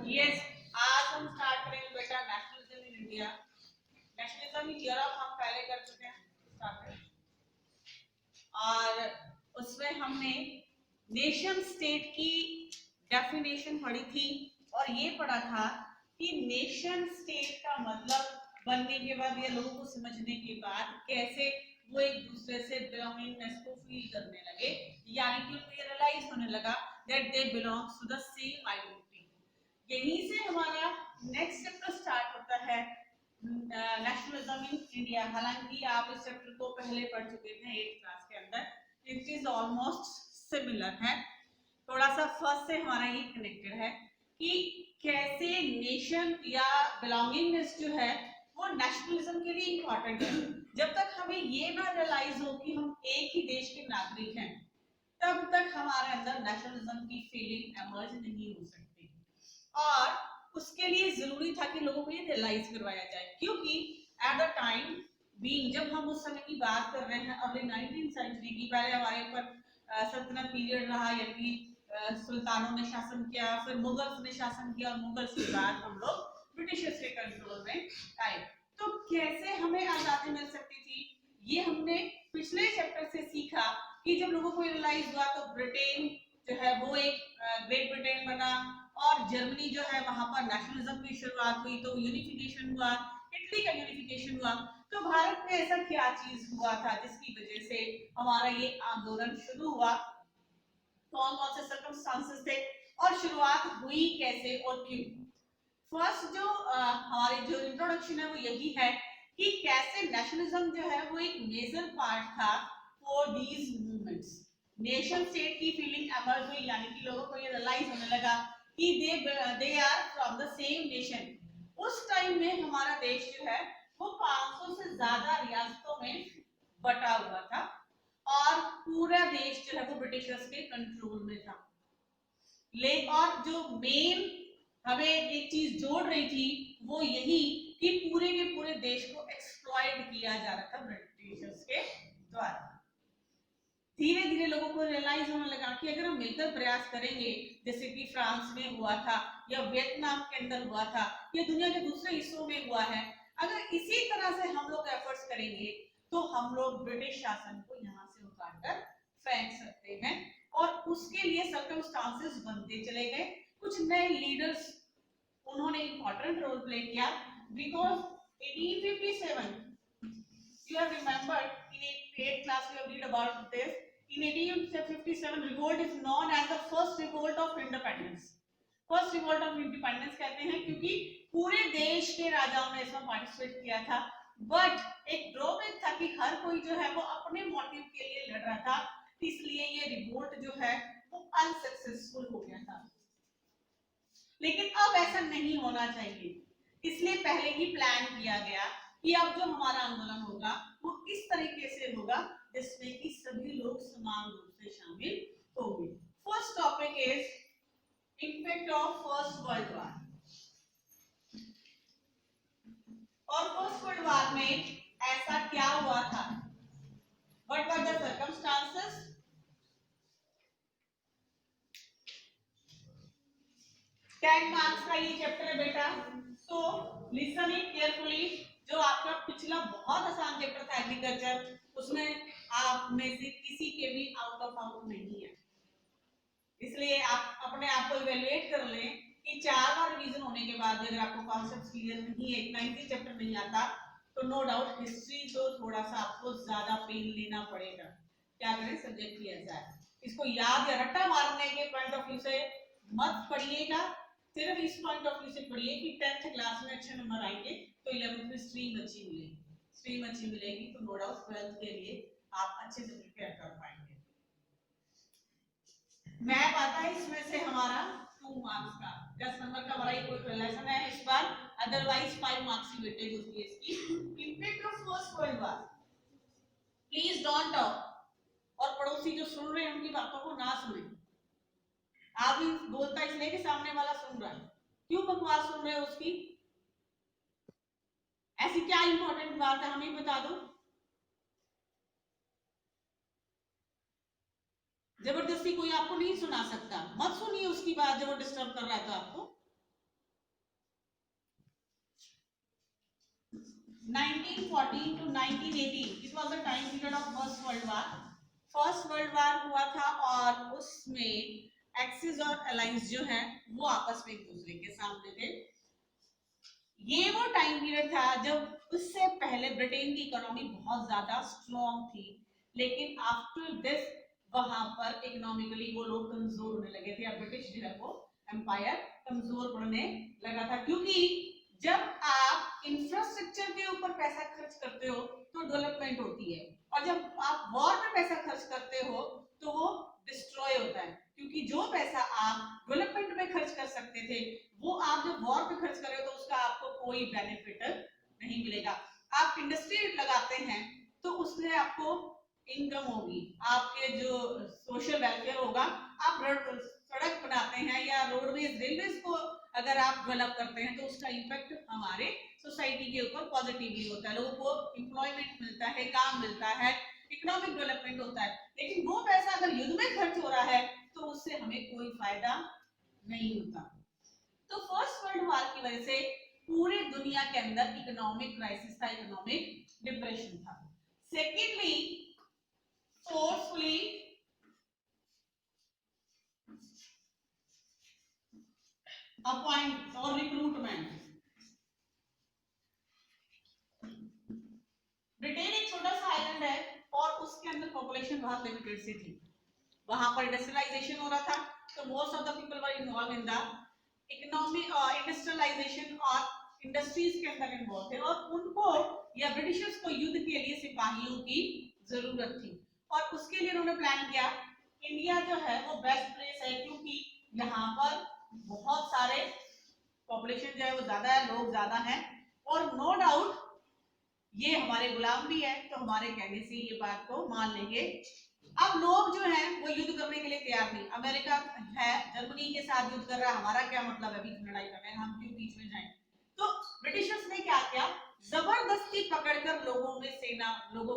Yes, आज हम start करेंगे बेटा nationalism in India. Nationalism in Europe हम पहले कर चुके हैं स्टार्ट, और उसमें हमने नेशन स्टेट की डेफिनेशन पढ़ी थी और ये पढ़ा था कि नेशन स्टेट का मतलब बनने के बाद या लोगों को समझने के बाद कैसे वो एक दूसरे से बिलोंगिंगनेस को फील करने लगे, यानी कि उनको ये रियलाइज होने लगा that they belongs to the same identity. यहीं से हमारा नेक्स्ट चैप्टर स्टार्ट होता है, नेशनलिज्म इन इंडिया। हालांकि आप इस चैप्टर को पहले पढ़ चुके थे 8th क्लास के अंदर, इट इज ऑलमोस्ट सिमिलर है, थोड़ा सा फर्स्ट से हमारा ये कनेक्टेड है कि कैसे नेशन या बिलोंगिंगनेस जो है वो नेशनलिज्म के लिए इंपॉर्टेंट है। जब तक हमें ये ना रियलाइज हो कि हम एक ही देश के नागरिक हैं, तब तक हमारे अंदर नेशनलिज्म की फीलिंग एमर्ज नहीं हो सकती। और उसके लिए जरूरी था कि लोगों को ये रियलाइज करवाया जाए, क्योंकि एट द टाइम बीइंग, जब हम उस समय की बात कर रहे हैं अर्ली 19th सेंचुरी की, पहले हमारे ऊपर सल्तनत पीरियड रहा, यानी सुल्तानों ने शासन किया, फिर मुगल्स ने शासन किया, और मुगल्स के बाद हम लोग ब्रिटिशर्स के कंट्रोल में आए। तो कैसे हमें आजादी मिल सकती थी, ये हमने पिछले चैप्टर से सीखा कि जब लोगों को रियलाइज हुआ तो ब्रिटेन जो है वो एक ग्रेट ब्रिटेन बना, और जर्मनी जो है वहां पर नेशनलिज्म की शुरुआत हुई, तो यूनिफिकेशन हुआ, इटली का यूनिफिकेशन हुआ। तो भारत में ऐसा क्या चीज हुआ था जिसकी वजह से हमारा ये आंदोलन शुरू हुआ, कौन कौन से सर्कमस्टांसेस थे और शुरुआत हुई कैसे और क्यों। फर्स्ट जो हमारी जो इंट्रोडक्शन है वो यही है कि कैसे नेशनलिज्म जो है वो एक मेजर पार्ट था for these movements. Nation state की फीलिंग एमर्ज हुई, यानी कि लोगों को ये रियलाइज होने लगा कि they are from the same nation. उस टाइम में हमारा देश जो है वो 500 से ज्यादा रियासतों में बटा हुआ था, और पूरा देश जो है वो ब्रिटिशर्स के कंट्रोल में था। और जो मेन हमें एक चीज जोड़ रही थी वो यही कि पूरे के पूरे देश को एक्सप्लॉइट किया जा रहा था ब्रिटिशर्स के द्वारा। धीरे धीरे लोगों को रियलाइज होने लगा कि अगर हम मिलकर प्रयास करेंगे, जैसे कि फ्रांस में हुआ था या वियतनाम के अंदर हुआ था या दुनिया के दूसरे हिस्सों में हुआ है, अगर इसी तरह से हम लोग एफर्ट्स करेंगे तो हम लोग ब्रिटिश शासन को यहाँ से उतारकर फेंक सकते हैं। और उसके लिए सर्कमस्टांसेस बनते चले गए, कुछ नए लीडर्स उन्होंने इंपॉर्टेंट रोल प्ले किया, because 1857 you have remembered in 8th class we have read about this. In 1857 revolt is known as the first revolt of independence. First revolt of independence कहते हैं क्योंकि पूरे देश के राजाओं ने इसमें पार्टिसिपेट किया था, बट एक ड्रॉबैक था कि हर कोई जो है वो अपने मोटिव के लिए लड़ रहा था, इसलिए ये रिवोल्ट जो है वो अनसक्सेसफुल हो गया था। लेकिन अब ऐसा नहीं होना चाहिए, इसलिए पहले ही प्लान किया गया कि अब जो हमारा आंदोलन होगा वो इस तरीके से होगा जिसमें कि सभी लोग समान रूप से शामिल होंगे। First topic is impact of first world war. और फर्स्ट वर्ल्ड वॉर में ऐसा क्या हुआ था, what were the circumstances. 10 marks का ये चैप्टर है बेटा, सो लिसन इट केयरफुली। जो आपका पिछला बहुत आसान चैप्टर था एग्रीकल्चर, उसमें आप में से किसी के भी आउट ऑफ आउट नहीं है, इसलिए आप अपने आप को इवैल्यूएट कर लें कि 4 बार रिवीजन होने के बाद अगर आपको कॉन्सेप्ट्स क्लियर नहीं है, 90 चैप्टर नहीं आता, तो नो डाउट हिस्ट्री तो थोड़ा सा आपको ज्यादा पेन लेना पड़ेगा। क्या करें, सब्जेक्ट ही ऐसा है, इसको याद या रट्टा मारने के पॉइंट ऑफ व्यू से मत पढ़िएगा, सिर्फ इस पॉइंट ऑफ व्यू से पढ़िए कि 10th क्लास में अच्छे नंबर आएंगे तो 11th में स्ट्रीम अच्छी मिलेगी, स्ट्रीम अच्छी मिलेगी तो नो डाउट 12th के लिए आप अच्छे से प्रिपेयर कर पाएंगे। मैप आता है इसमें से हमारा 2 मार्क्स का, 10 नंबर का हमारा कोई लेसन है इस बार, अदरवाइज 5 मार्क्स की वेटेज होती है इसकी। Impact of first world war, please don't talk. और पड़ोसी जो सुन रहे हैं उनकी बातों को ना सुने। आप भी बोलता इसलिए कि सामने वाला सुन रहा है, क्यों बकवास सुन रहे हो उसकी, ऐसी क्या इंपॉर्टेंट बात है हमें बता दो। जबरदस्ती कोई आपको नहीं सुना सकता, मत सुनिए उसकी बात जब वो डिस्टर्ब कर रहा है तो आपको। 1914 to 1918 it was the time period of first world war. First world war हुआ था और उसमें एक्सिस और अलायंस जो है वो आपस में एक दूसरे के सामने थे। ये वो टाइम पीरियड था जब उससे पहले ब्रिटेन की इकोनॉमी बहुत ज्यादा स्ट्रॉन्ग थी, लेकिन आफ्टर दिस वहां पर इकोनॉमिकली वो लोग कमजोर होने लगे थे, ब्रिटिश जो है वो एम्पायर कमजोर पड़ने लगा था। क्योंकि जब आप इंफ्रास्ट्रक्चर के ऊपर पैसा खर्च करते हो तो डेवलपमेंट होती है, और जब आप वॉर में पैसा खर्च करते हो तो वो डिस्ट्रॉय होता है। क्योंकि जो पैसा आप डेवलपमेंट में खर्च कर सकते थे वो आप जब वॉर पे खर्च कर रहे हो तो उसका आपको कोई बेनिफिट नहीं मिलेगा। आप इंडस्ट्री लगाते हैं तो उससे आपको इनकम होगी, आपके जो सोशल वेलफेयर होगा। आप सड़क बनाते हैं या रोडवेज रेलवेज को अगर आप डेवलप करते हैं तो उसका इम्पैक्ट हमारे सोसाइटी के ऊपर पॉजिटिवली होता है, लोगों को एम्प्लॉयमेंट मिलता है, काम मिलता है, इकोनॉमिक डेवलपमेंट होता है। लेकिन वो पैसा अगर युद्ध में खर्च हो रहा है तो उससे हमें कोई फायदा नहीं होता। तो फर्स्ट वर्ल्ड वॉर की वजह से पूरे दुनिया के अंदर इकोनॉमिक क्राइसिस था, इकोनॉमिक डिप्रेशन था। सेकेंडली, फोर्सफुली अपॉइंट और रिक्रूटमेंट। ब्रिटेन एक छोटा सा आइलैंड है और उसके अंदर पॉपुलेशन बहुत लिमिटेड सी थी। वहां पर इंडस्ट्रियलाइजेशन हो रहा था, तो most of the people were involve in the economic industrialisation और इंडस्ट्रीज के अंदर इन्वॉल्व थे, और उनको या ब्रिटिशर्स को युद्ध के लिए सिपाहियों की जरूरत थी। और उसके लिए उन्होंने प्लान किया इंडिया जो है वो बेस्ट प्लेस है, क्योंकि यहाँ पर बहुत सारे पॉपुलेशन जो है वो ज्यादा है, लोग ज्यादा हैं, और नो डाउट ये हमारे गुलाम भी है, तो हमारे कहने से ये बात को मान लेंगे। अब लोग जो हैं वो युद्ध करने के लिए तैयार नहीं। अमेरिका है जर्मनी के साथ युद्ध कर रहा है, हमारा क्या मतलब है बीच में लड़ाई कर रहे हैं, हम क्यों बीच में जाएं। तो ब्रिटिशर्स ने क्या किया, जबरदस्ती पकड़कर लोगों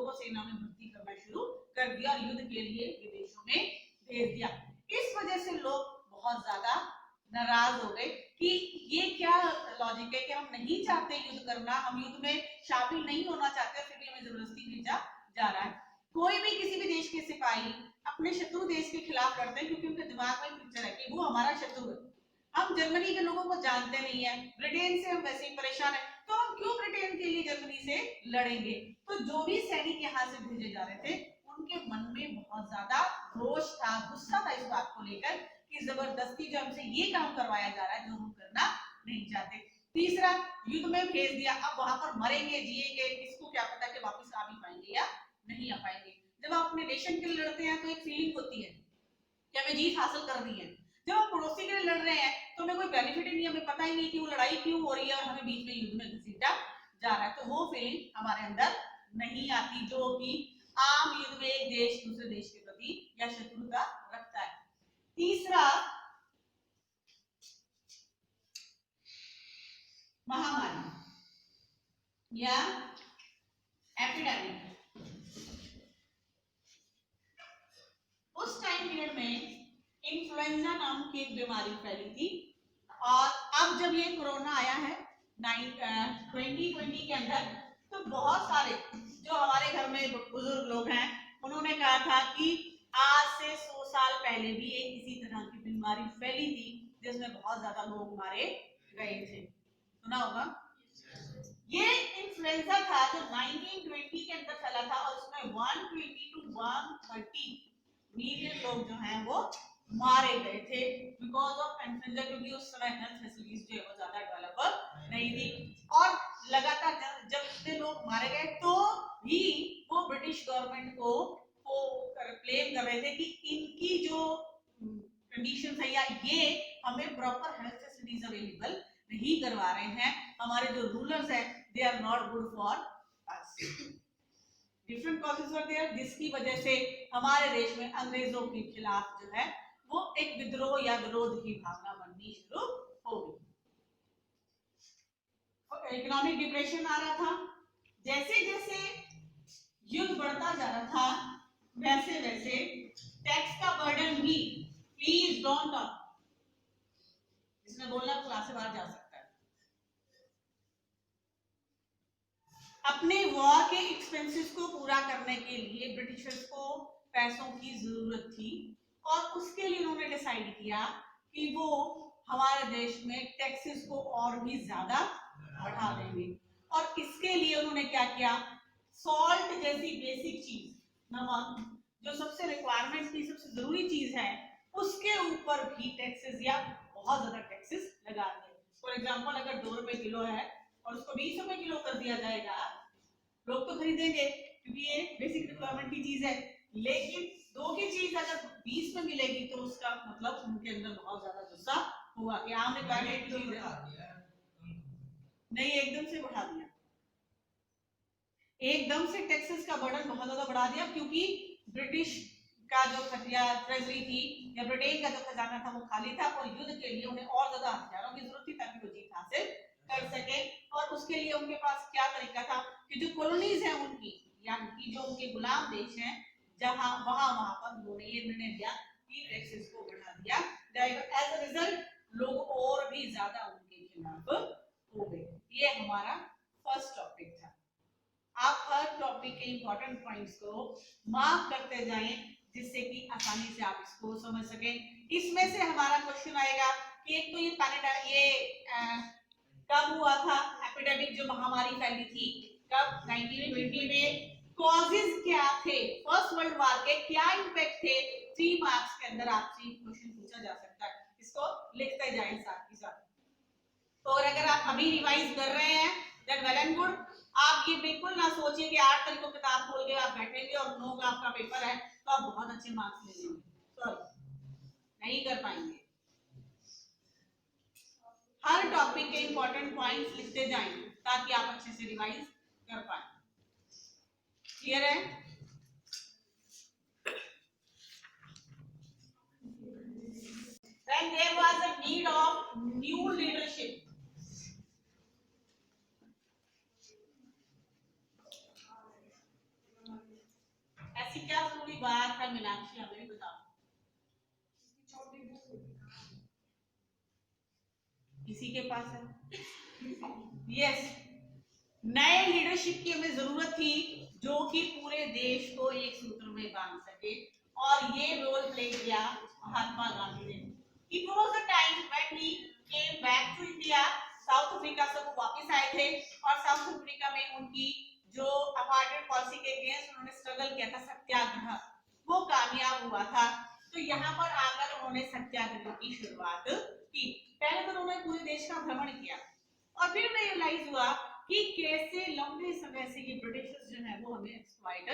को सेना में भर्ती करना शुरू कर दिया और युद्ध के लिए विदेशों में भेज दिया। इस वजह से लोग बहुत ज्यादा नाराज हो गए कि ये क्या लॉजिक है कि हम नहीं चाहते युद्ध करना, हम युद्ध में शामिल नहीं होना चाहते, फिर भी हमें जबरदस्ती भेजा जा रहा है। कोई भी किसी भी देश के सिपाही अपने शत्रु देश के खिलाफ लड़ते हैं क्योंकि उनके दिमाग में पिक्चर है कि वो हमारा शत्रु है। हम जर्मनी के लोगों को जानते नहीं है, ब्रिटेन से हम वैसे ही परेशान है, तो हम क्यों ब्रिटेन के लिए जर्मनी से लड़ेंगे। तो जो भी सैनिक यहाँ से भेजे जा रहे थे उनके मन में बहुत ज्यादा रोष था, गुस्सा था इस बात को लेकर कि जबरदस्ती जो हमसे ये काम करवाया जा रहा है जो हम करना नहीं चाहते। तीसरा, युद्ध में भेज दिया, अब वहां पर मरेंगे जिएंगे किसको क्या पता कि वापस आ भी पाएंगे या नहीं आ पाएंगे। जब आप अपने नेशन के लिए लड़ते हैं तो एक फीलिंग होती है कि हमें जीत हासिल कर दी है। जब हम पड़ोसी के लिए लड़ रहे हैं तो हमें कोई बेनिफिट ही नहीं, हमें पता ही नहीं कि वो लड़ाई क्यों हो रही है और हमें बीच में युद्ध में घसीटा जा रहा है, तो वो फीलिंग हमारे अंदर नहीं आती जो कि आम युद्ध में एक देश दूसरे देश के प्रति या शत्रुता रखता है। तीसरा, महामारी या एपिडेमिक। उस टाइम पीरियड में इन्फ्लुएंजा नाम की एक बीमारी फैली थी, और अब जब ये कोरोना आया है 2020 के अंदर, तो बहुत सारे जो हमारे घर में बुजुर्ग लोग हैं उन्होंने कहा था कि आज से 100 साल पहले भी एक इसी तरह की बीमारी फैली थी जिसमें बहुत ज्यादा लोग मारे गए थे। सुना होगा। ये इन्फ्लुएंजा था जो 1920 के अंदर फैला था और उसमें 120 to 130 मिलियन लोग जो हैं वो मारे गए थे बिकॉज ऑफ इन्फ्लुएंजा, क्योंकि उस समय हेल्थ फैसिलिटीज जो है वो ज्यादा डेवलप नहीं थी। और लगातार जब इतने लोग मारे गए तो भी वो ब्रिटिश गवर्नमेंट को क्लेम कर रहे थे कि इनकी जो कंडीशन है या ये हमें प्रॉपर हेल्थ फैसिलिटीज अवेलेबल नहीं करवा रहे हैं, हमारे जो रूलर्स हैं they are not good for us. Different causes were there, जिसकी वजह से हमारे देश में अंग्रेजों के खिलाफ जो है वो एक विद्रोह या विरोध की भावना बननी शुरू हो गई। इकोनॉमिक डिप्रेशन आ रहा था, जैसे जैसे युद्ध बढ़ता जा रहा था वैसे वैसे टैक्स का बर्डन भी, प्लीज डोंट टॉक, जिसने बोलना क्लास से बाहर जा सकता है। अपने वॉर के एक्सपेंसेस को पूरा करने के लिए ब्रिटिशर्स को पैसों की जरूरत थी और उसके लिए उन्होंने डिसाइड किया कि वो हमारे देश में टैक्सेस को और भी ज्यादा बढ़ा देंगे। और इसके लिए उन्होंने क्या किया, सॉल्ट जैसी बेसिक चीज, नमक, जो सबसे रिक्वायरमेंट की सबसे जरूरी चीज है, उसके ऊपर भी टैक्सेस या बहुत ज्यादा टैक्सेस लगा दिए। फॉर एग्जाम्पल अगर 2 रुपए किलो है और उसको 20 रुपए किलो कर दिया जाएगा, लोग तो खरीदेंगे क्योंकि ये बेसिक रिक्वायरमेंट की चीज है। लेकिन 2 की चीज अगर 20 में मिलेगी तो उसका मतलब उनके अंदर बहुत ज्यादा गुस्सा हुआ कि आम रिक्वायरमेंट की चीज है, नहीं एकदम से बढ़ा दिया, एकदम से टैक्सेस का बर्डन बहुत ज्यादा बढ़ा दिया, क्योंकि ब्रिटिश का जो खजिया ट्रेजरी थी या ब्रिटेन का जो खजाना था वो खाली था और युद्ध के लिए उन्हें और ज्यादा हथियारों की जरूरत थी ताकि वो जीत हासिल कर सके। और उसके लिए उनके पास क्या तरीका था कि जो कॉलोनीज हैं उनकी, यानी जो उनके गुलाम देश हैं, जहां वहां पर उन्होंने ये निर्णय लिया कि टैक्सेस को बढ़ा दिया जाएगा। एज अ रिजल्ट लोग और भी ज्यादा उनके खिलाफ हो गए। ये हमारा फर्स्ट टॉपिक था। आप हर टॉपिक के इंपॉर्टेंट पॉइंट्स को मार्क करते जाएं जिससे कि आसानी से आप इसको समझ सकें। इसमें से हमारा क्वेश्चन आएगा कि एक तो ये कब हुआ था एपिडेमिक, जो महामारी फैली थी, कब 1920 में, कॉजेज क्या थे, फर्स्ट वर्ल्ड वॉर के क्या इम्पैक्ट थे। 3 मार्क्स के अंदर आपसे क्वेश्चन पूछा जा सकता है, इसको लिखते जाएं साथ ही साथ। तो अगर आप अभी रिवाइज कर रहे हैं देन वेल एंड गुड। आप ये बिल्कुल ना सोचिए कि 8 तारीख को किताब खोल के आप बैठेंगे और 9 का आपका पेपर है तो आप बहुत अच्छे मार्क्स ले लेंगे, सॉरी नहीं कर पाएंगे। हर टॉपिक के इंपॉर्टेंट पॉइंट्स लिखते जाएं ताकि आप अच्छे से रिवाइज कर पाए। क्लियर है? When there was a need of new leadership, ऐसी क्या जरूरी बात है मीनाक्षी, हमें भी बताओ। किसी के पास है? यस, नए लीडरशिप की हमें जरूरत थी जो कि पूरे देश को एक सूत्र में बांध सके, और ये रोल प्ले किया महात्मा गांधी ने। It was the time when he came back to India, south Africa से वो वापस आए थे और साउथ अफ्रीका में उनकी जो अपार्टमेंट पॉलिसी के अगेंस्ट उन्होंने स्ट्रगल किया था, सत्याग्रह, वो कामयाब हुआ था। तो यहाँ पर आकर उन्होंने सत्याग्रह की शुरुआत की। पहले तो उन्होंने पूरे देश का भ्रमण किया और फिर उन्हें रियलाइज हुआ कि कैसे लंबे समय से ये ब्रिटिशर्स जो है वो हमें एक्सप्लॉइट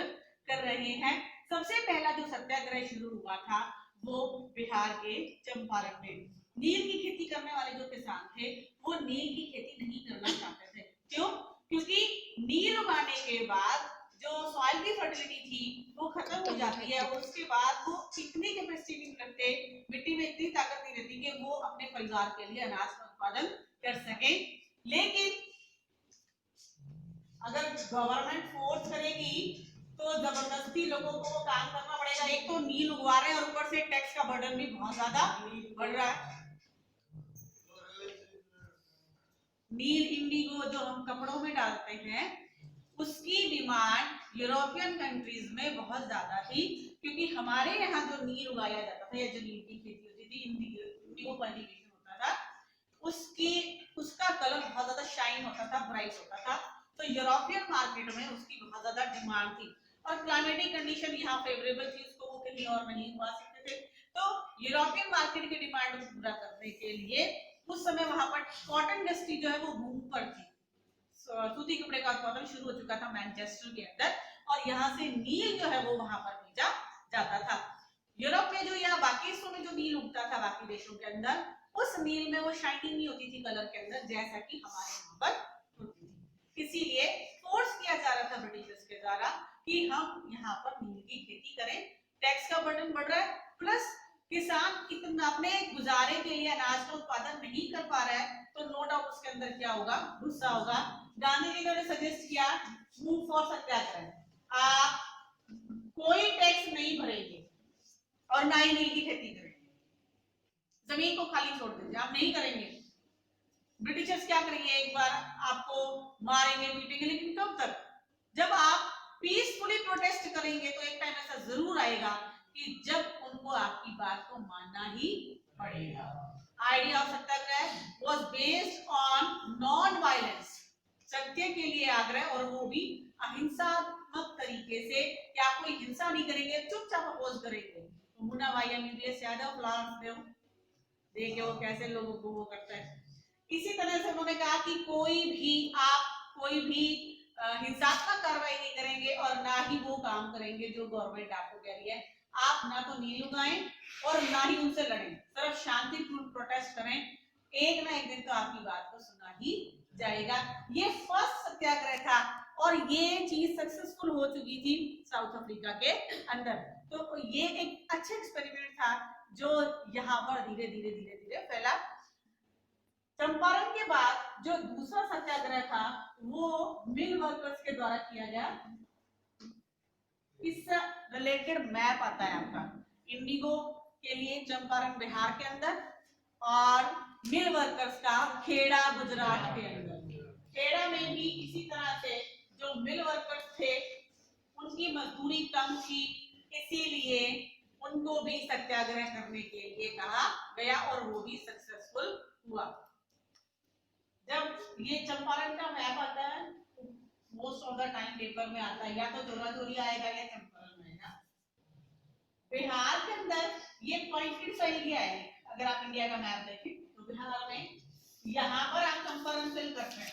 कर रहे हैं। सबसे पहला जो सत्याग्रह शुरू हुआ था वो बिहार के चंपारण में। नील की खेती करने वाले जो किसान थे वो नील की खेती नहीं करना चाहते थे। क्यों? क्योंकि नील उगाने के बाद जो सॉइल की फर्टिलिटी थी वो खत्म हो जाती है और उसके बाद वो इतनी कैपेसिटी नहीं रखते, मिट्टी में इतनी ताकत नहीं रहती कि वो अपने परिवार के लिए अनाज का उत्पादन कर सके। लेकिन अगर गवर्नमेंट फोर्स करेगी तो जबरदस्ती लोगों को वो काम करना पड़ेगा। एक तो नील उगवा रहे हैं और ऊपर से टैक्स का बर्डन भी बहुत ज्यादा बढ़ रहा है। नील इंडिगो जो हम कपड़ों में डालते हैं उसकी डिमांड यूरोपियन कंट्रीज में बहुत ज्यादा थी, क्योंकि हमारे यहाँ जो नील उगाया जाता था या जो नील की खेती होती थी, इंडिगो कल्टीवेशन होता था, उसका कलर बहुत ज्यादा शाइन होता था, ब्राइट होता था। तो यूरोपियन मार्केट में उसकी बहुत ज्यादा डिमांड थी और क्लाइमेटिक कंडीशन यहाँ फेवरेबल थी, उसको वो कहीं और नहीं उगा सकते थे। तो यूरोपियन मार्केट की डिमांड को पूरा करने के लिए उस समय वहां पर कॉटन इंडस्ट्री जो है वो बूम पर थी। सूती कपड़े का उत्पादन शुरू हो चुका था मैनचेस्टर के अंदर और यहाँ से नील जो है वो वहां पर भेजा जाता था। यूरोप में जो या बाकी हिस्सों में जो नील उगता था बाकी देशों के अंदर, उस नील में वो शाइनिंग नहीं होती थी कलर के अंदर जैसा कि हमारे यहाँ पर होती थी। इसीलिए फोर्स किया जा रहा था ब्रिटिशर्स के द्वारा कि हम यहाँ पर नील की खेती करें। टैक्स का बर्डन बढ़ रहा है, प्लस किसान इतना अपने गुजारे के लिए अनाज का उत्पादन नहीं कर पा रहा है, तो नो डाउट उसके अंदर क्या होगा, गुस्सा होगा। गांधी जी ने सजेस्ट किया मूव फॉर सत्याग्रह, आप कोई टैक्स नहीं भरेंगे और ना ही नील की खेती करेंगे, जमीन को खाली छोड़ दीजिए, आप नहीं करेंगे। ब्रिटिशर्स क्या करेंगे, एक बार आपको मारेंगे पीटेंगे, लेकिन कब तक, जब आप पीसफुली प्रोटेस्ट करेंगे तो एक टाइम ऐसा जरूर आएगा कि जब उनको आपकी बात को मानना ही पड़ेगा। Idea of Satyagraha was based on non violence, सत्य के लिए आग्रह, और वो भी अहिंसात्मक तरीके से, कि आप कोई हिंसा नहीं करेंगे, चुपचाप अपोज करेंगे। तो मुन्ना भाई एमबीबीएस यादव फ्लावर्स देव देखिए वो कैसे लोगों को वो करता है। इसी तरह से उन्होंने कहा कि आप कोई भी हिंसात्मक कार्रवाई नहीं करेंगे और ना ही वो काम करेंगे जो गवर्नमेंट आपको कह रही है। आप ना तो नील उगाएं और ना ही उनसे लड़ें, सिर्फ शांतिपूर्ण प्रोटेस्ट करें, एक ना एक दिन तो आपकी बात को सुना ही जाएगा। ये फर्स्ट सत्याग्रह था और ये चीज सक्सेसफुल हो चुकी थी साउथ अफ्रीका के अंदर। तो ये एक अच्छा एक्सपेरिमेंट था जो यहाँ पर धीरे धीरे धीरे धीरे फैला। चंपारण के बाद जो दूसरा सत्याग्रह था वो मिल वर्कर्स के द्वारा किया गया। इससे रिलेटेड मैप आता है आपका, इंडिगो के लिए चंपारण बिहार के अंदर और मिल वर्कर्स का खेड़ा गुजरात के अंदर। खेड़ा में भी इसी तरह से जो मिल वर्कर्स थे उनकी मजदूरी कम थी, इसीलिए उनको भी सत्याग्रह करने के लिए कहा गया और वो भी सक्सेसफुल हुआ। जब ये चंपारण का मैप आता है most of the time paper में आता है, या तो जोरा जोरी आएगा या चंपारण आएगा। बिहार के अंदर ये पॉइंटेड सा एरिया है, अगर आप इंडिया का मैप देखें तो बिहार में यहाँ पर आप चंपारण फिल करते हैं,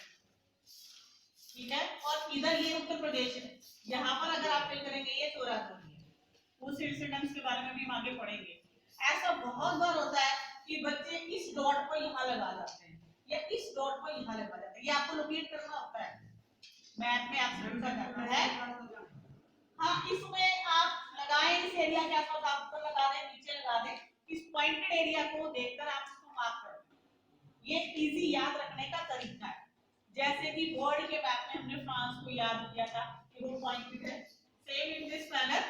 ठीक है, और इधर ये उत्तर प्रदेश है, यहाँ पर अगर आप फिल करेंगे ये जोरा जोरी है। उस इंसिडेंट्स के बारे में भी हम आगे पढ़ेंगे। ऐसा बहुत बार होता है कि बच्चे इस डॉट को यहाँ लगा जाते हैं या इस डॉट को यहाँ लगा जाते हैं, ये आपको लोकेट करना होता है, मैप में आपसे पूछा जाता है। हाँ, इसमें आप लगाएं, इस एरिया के आसपास आप ऊपर लगा दें, नीचे लगा दें, इस पॉइंटेड एरिया को देखकर आप इसको मार्क कर दें। ये इजी याद रखने का तरीका है। जैसे कि वर्ल्ड के मैप में हमने फ्रांस को याद किया था कि वो पॉइंटेड है, same in this manner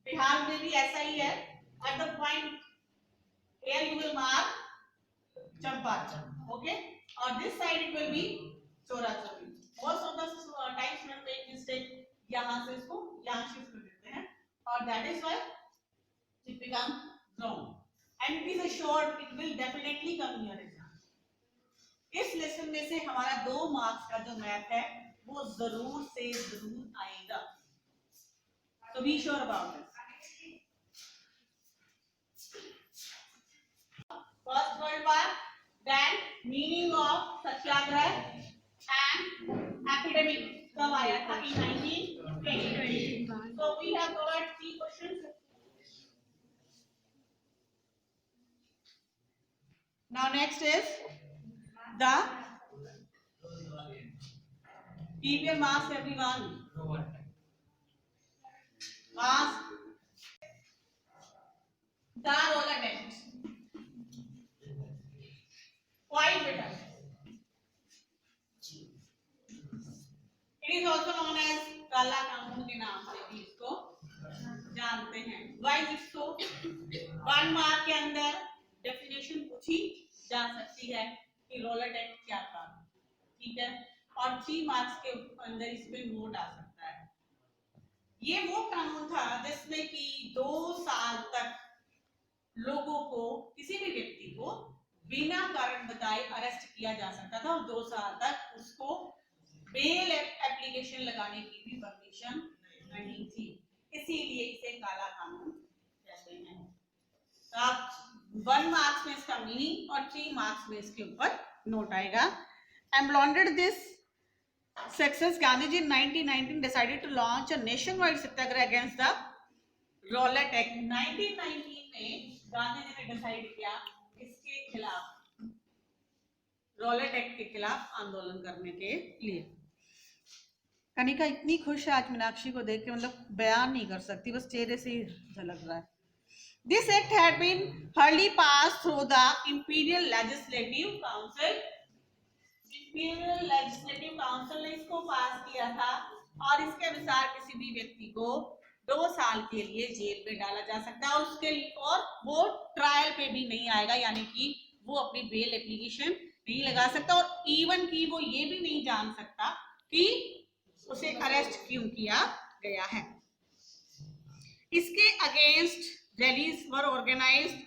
Bihar में भी ऐसा ही है। At the point here you will mark Champaran, okay, or this side it will be Chorachori. Most of the times students make mistake, यहाँ से इसको यहाँ शिफ्ट कर देते हैं और that is why it becomes wrong and it is a short, it will definitely come in your exam. इस lesson में से हमारा 2 मार्क्स का जो मैप है वो जरूर से जरूर आएगा, so be sure about this. First World War, then meaning of Satyagraha and epidemic कब आया था? In 1920. So we have covered 3 questions. Now next is the keep your mask everyone. Mask. The roller bench. Quite better. It is also known as काला कानून के नाम से भी इसको जानते हैं। Why is so? 1 मार्क के अंदर डेफिनेशन पूछी जा सकती है कि रोलर एक्ट क्या था, ठीक है, और 3 मार्क्स के अंदर इसमें नोट आ सकता है। ये वो कानून था जिसमें कि 2 साल तक लोगों को, किसी भी व्यक्ति को बिना कारण बताए अरेस्ट किया जा सकता था और 2 साल तक उसको बेल एप्लीकेशन लगाने की भी परमिशन नहीं थी, इसीलिए इसे काला कानून कहते हैं। तो आप 1 मार्क्स में इसका मीनिंग और 3 मार्क्स में इसके ऊपर नोट आएगा। Emboldened this success, Gandhiji in 1919 decided to launch a nationwide satyagraha against the Rowlatt Act. 1919 में गांधी जी ने डिसाइड किया इसके खिलाफ, रॉलेट एक्ट के खिलाफ आंदोलन करने के लिए। कनिका इतनी खुश है आज मीनाक्षी को देख के, मतलब बयान नहीं कर सकती, बस चेहरे से ही झलक रहा है। This act had been hurriedly passed through the Imperial Legislative Council. Imperial Legislative Council ने इसको पास किया था और इसके अनुसार किसी भी व्यक्ति को 2 साल के लिए जेल में डाला जा सकता है और उसके और वो ट्रायल पे भी नहीं आएगा, यानी कि वो अपनी बेल एप्लीकेशन नहीं लगा सकता और इवन कि वो ये भी नहीं जान सकता कि उसे अरेस्ट क्यों किया गया है। इसके अगेंस्ट रैलीज वर ऑर्गेनाइज्ड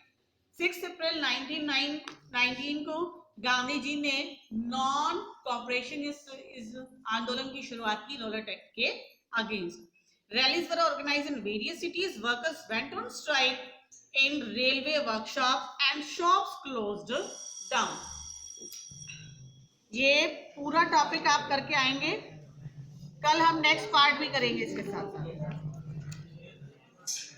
6 अप्रैल 1919 को गांधी जी ने नॉन कॉपरेशन इस आंदोलन की शुरुआत की रॉलेट एक्ट के against. Rallies were organised in various cities, workers went on strike in railway workshop and shops closed down. ये पूरा टॉपिक आप करके आएंगे, कल हम नेक्स्ट पार्ट भी करेंगे इसके साथ साथ।